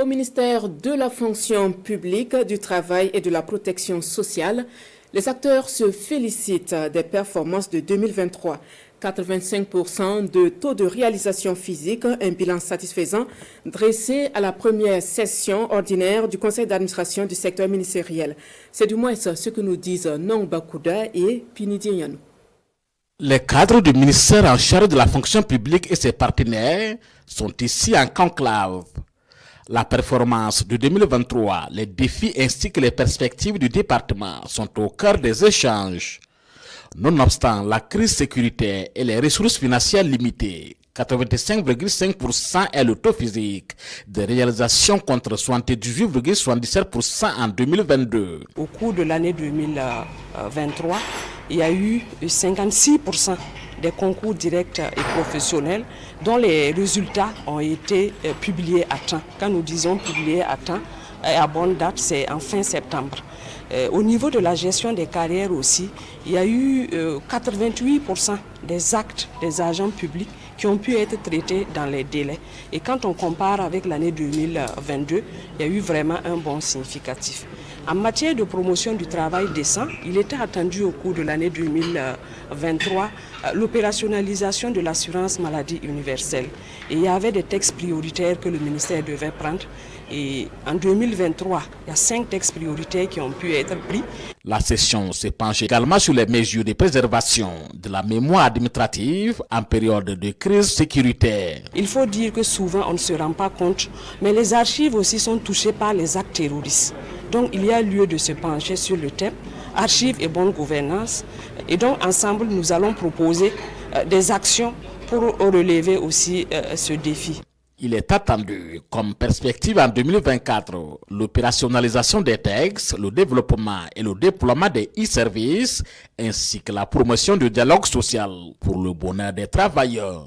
Au ministère de la fonction publique, du travail et de la protection sociale, les acteurs se félicitent des performances de 2023. 85% de taux de réalisation physique, un bilan satisfaisant dressé à la première session ordinaire du conseil d'administration du secteur ministériel. C'est du moins ce que nous disent Nong Bakouda et Pinidi Yanou. Les cadres du ministère en charge de la fonction publique et ses partenaires sont ici en conclave. La performance de 2023, les défis ainsi que les perspectives du département sont au cœur des échanges. Nonobstant la crise sécuritaire et les ressources financières limitées, 85,5% est le taux physique de réalisation contre 78,77% en 2022. Au cours de l'année 2023, il y a eu 56% des concours directs et professionnels dont les résultats ont été publiés à temps. Quand nous disons publiés à temps et à bonne date, c'est en fin septembre. Au niveau de la gestion des carrières aussi, il y a eu 88% des actes des agents publics qui ont pu être traités dans les délais. Et quand on compare avec l'année 2022, il y a eu vraiment un bond significatif. En matière de promotion du travail décent, il était attendu au cours de l'année 2023 l'opérationnalisation de l'assurance maladie universelle. Et il y avait des textes prioritaires que le ministère devait prendre. Et en 2023, il y a 5 textes prioritaires qui ont pu être pris. La session se penche également sur les mesures de préservation de la mémoire administrative en période de crise sécuritaire. Il faut dire que souvent on ne se rend pas compte, mais les archives aussi sont touchées par les actes terroristes. Donc il y a lieu de se pencher sur le thème archives et bonne gouvernance. Et donc ensemble nous allons proposer des actions pour relever aussi ce défi. Il est attendu comme perspective en 2024 l'opérationnalisation des textes, le développement et le déploiement des e-services ainsi que la promotion du dialogue social pour le bonheur des travailleurs.